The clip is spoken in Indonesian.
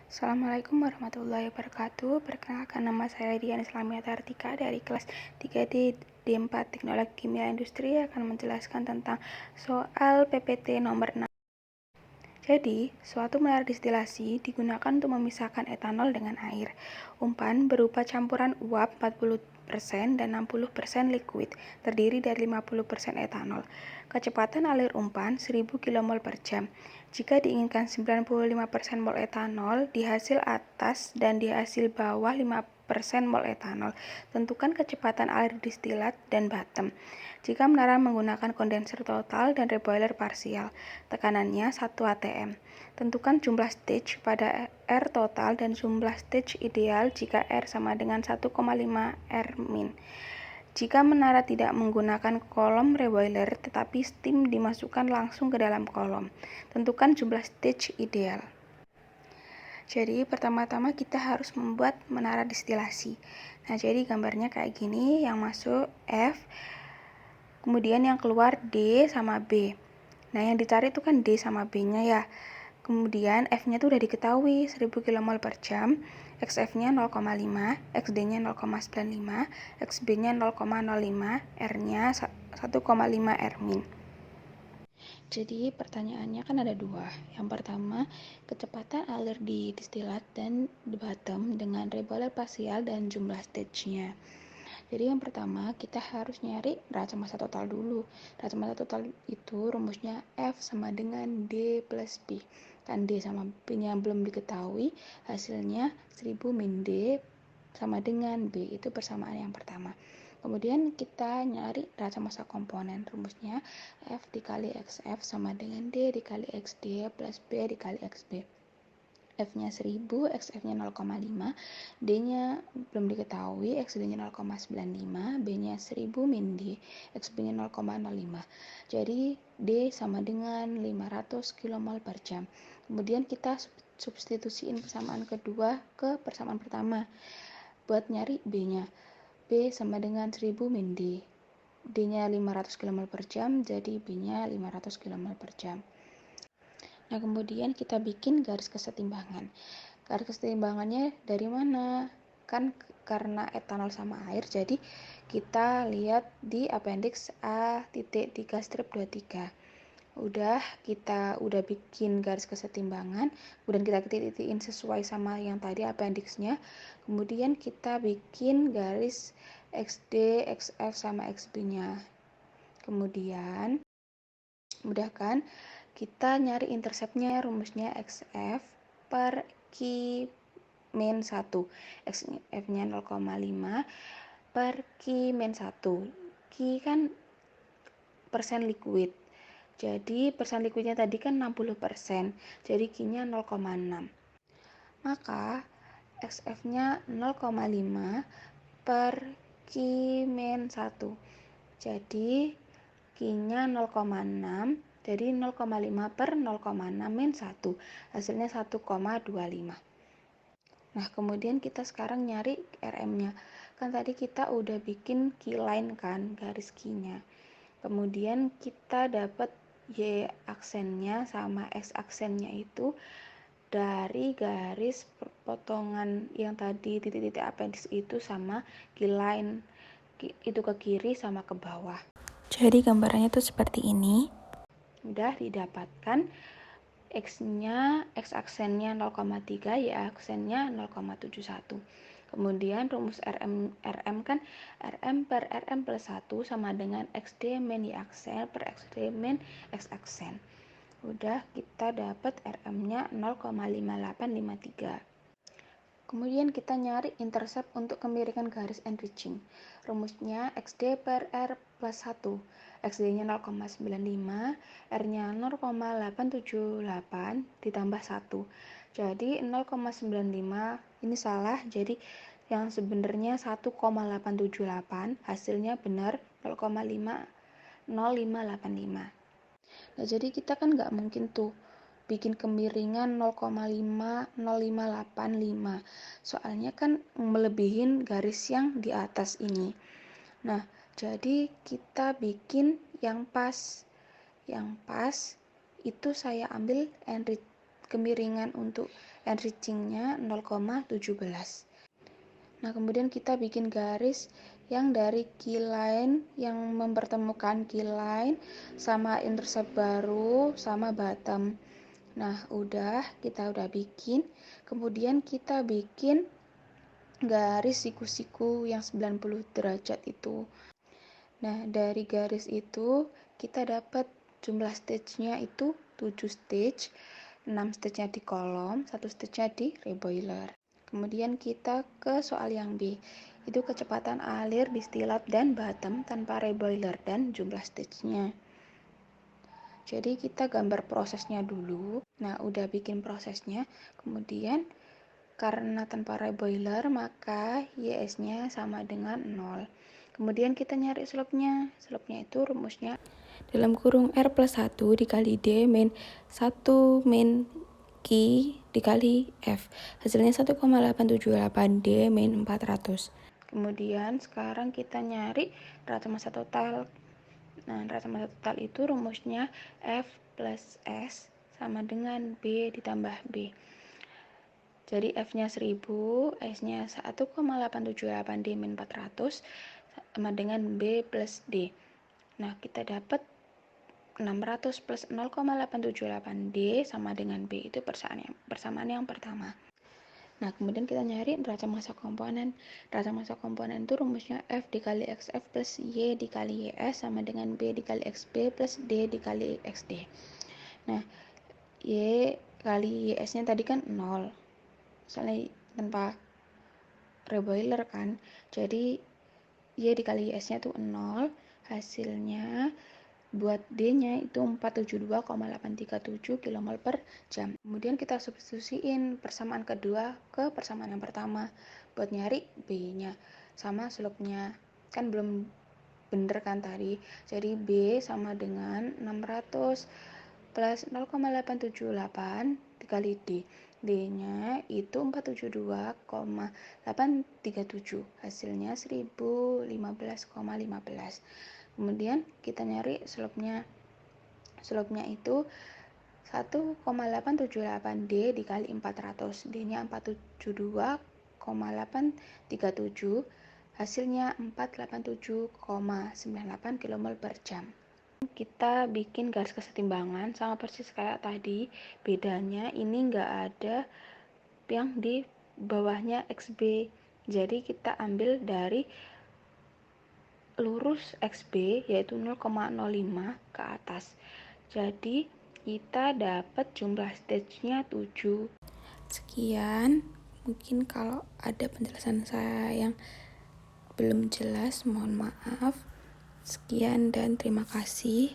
Assalamualaikum warahmatullahi wabarakatuh. Perkenalkan, nama saya Dian Islamia Tartika dari kelas 3D D4 Teknologi Kimia Industri akan menjelaskan tentang soal PPT nomor 6. Jadi, suatu menara distilasi digunakan untuk memisahkan etanol dengan air. Umpan berupa campuran uap 40% dan 60% liquid, terdiri dari 50% etanol. Kecepatan alir umpan 1000 kmol per jam. Jika diinginkan 95% mol etanol di hasil atas dan di hasil bawah 5% mol etanol, tentukan kecepatan alir distilat dan bottom. Jika menara menggunakan kondenser total dan reboiler parsial, tekanannya 1 atm. Tentukan jumlah stage pada R total dan jumlah stage ideal jika R sama dengan 1,5 R min. Jika menara tidak menggunakan kolom reboiler tetapi steam dimasukkan langsung ke dalam kolom, tentukan jumlah stage ideal. Jadi pertama-tama kita harus membuat menara distilasi. Nah, jadi gambarnya kayak gini, yang masuk F, kemudian yang keluar D sama B. Nah, yang dicari itu kan D sama B-nya ya. Kemudian F-nya itu udah diketahui 1000 kmol per jam, XF-nya 0,5, XD-nya 0,95, XB-nya 0,05, R-nya 1,5 R min. Jadi pertanyaannya kan ada dua. Yang pertama, kecepatan alir di distilat dan di bottom dengan reboiler parsial dan jumlah stage-nya. Jadi yang pertama kita harus nyari raca massa total dulu. Raca massa total itu rumusnya F sama dengan D plus B. Kan D sama B-nya belum diketahui, hasilnya 1000 min D sama dengan B, itu persamaan yang pertama. Kemudian kita nyari raca massa komponen, rumusnya F dikali XF sama dengan D dikali XD plus B dikali XB. F-nya 1000, XF-nya 0,5, D-nya belum diketahui, XD-nya 0,95, B-nya 1000 min D, XB-nya 0,05. Jadi D sama dengan 500 kmol per jam. Kemudian kita substitusiin persamaan kedua ke persamaan pertama. Buat nyari B-nya, B sama dengan 1000 min D. D-nya 500 kmol per jam, jadi B-nya 500 kmol per jam. Nah, kemudian kita bikin garis kesetimbangan. Garis kesetimbangannya dari mana? Kan karena etanol sama air, jadi kita lihat di appendix A.3-23. Kita udah bikin garis kesetimbangan, kemudian kita titik-titikin sesuai sama yang tadi appendixnya. Kemudian kita bikin garis XD, XF sama XB-nya. Kemudian mudah kan? Kita nyari interceptnya, rumusnya XF per Q min 1. XF-nya 0,5 per Q min 1. Q kan persen liquid. Jadi persen liquidnya tadi kan 60%. Jadi Q-nya 0,6. Maka XF-nya 0,5 per Q min 1. Jadi Q-nya 0,6. Jadi 0,5 per 0,6 min 1. Hasilnya 1,25. Nah, kemudian kita sekarang nyari RM-nya. Kan tadi kita udah bikin keyline kan, garis key-nya. Kemudian kita dapat Y aksennya sama X aksennya itu dari garis potongan yang tadi titik-titik appendix itu sama keyline itu ke kiri sama ke bawah. Jadi gambarannya tuh seperti ini. Udah didapatkan X-nya, X aksennya 0,3, Y aksennya 0,71. Kemudian rumus RM kan RM per RM plus 1 sama dengan XD min Y aksen per XD min X aksen. Udah kita dapat RM-nya 0,5853. Kemudian kita nyari intercept untuk kemiringan garis enriching. Rumusnya XD per R plus 1. XD-nya 0,95, R-nya 0,878 ditambah 1. Jadi 0,95 ini salah, jadi yang sebenarnya 1,878, hasilnya benar 0,050585. Nah, jadi kita kan nggak mungkin tuh bikin kemiringan 0,50585. Soalnya kan melebihin garis yang di atas ini. Nah, jadi kita bikin yang pas. Yang pas itu saya ambil kemiringan untuk enrichingnya 0,17. Nah, kemudian kita bikin garis yang dari keyline yang mempertemukan keyline sama intercept baru sama bottom. Nah, kita udah bikin. Kemudian kita bikin garis siku-siku yang 90 derajat itu. Nah, dari garis itu kita dapat jumlah stage-nya itu 7 stage, 6 stage-nya di kolom, 1 stage-nya di reboiler. Kemudian kita ke soal yang B. Itu kecepatan alir distillate dan bottom tanpa reboiler dan jumlah stage-nya. Jadi kita gambar prosesnya dulu. Nah, udah bikin prosesnya. Kemudian karena tanpa reboiler maka YS-nya sama dengan 0. Kemudian kita nyari slope-nya. Slope-nya itu rumusnya dalam kurung R plus 1 dikali D min 1 min Q dikali F. Hasilnya 1,878 D min 400. Kemudian sekarang kita nyari rata massa total. Nah, rata massa total itu rumusnya F plus S sama dengan B ditambah B. Jadi F-nya 1000, S-nya 1,878 D min 400 sama dengan B plus D. Nah, kita dapat 600 plus 0,878 D sama dengan B. Itu persamaan yang pertama. Nah, kemudian kita nyari neraca massa komponen. Neraca massa komponen itu rumusnya F dikali XF plus Y dikali YS sama dengan B dikali XB plus D dikali XD. Nah, Y kali YS-nya tadi kan 0. Soalnya tanpa reboiler kan. Jadi Y dikali YS-nya tuh 0. Hasilnya buat D-nya itu 472,837 kmol per jam. Kemudian kita substitusiin persamaan kedua ke persamaan yang pertama buat nyari B-nya sama slope-nya. Kan belum bener kan tadi. Jadi B sama dengan 600 plus 0,878 dikali D. D-nya itu 472,837. Hasilnya 1015,15. Kemudian kita nyari slope-nya. Slope-nya itu 1,878 D dikali 400. D-nya 472,837. Hasilnya 487,98 kmol per jam. Kita bikin garis kesetimbangan sama persis kayak tadi. Bedanya ini nggak ada yang di bawahnya XB. Jadi kita ambil dari lurus XB yaitu 0,05 ke atas. Jadi kita dapat jumlah stage-nya 7. Sekian, mungkin kalau ada penjelasan saya yang belum jelas mohon maaf. Sekian dan terima kasih.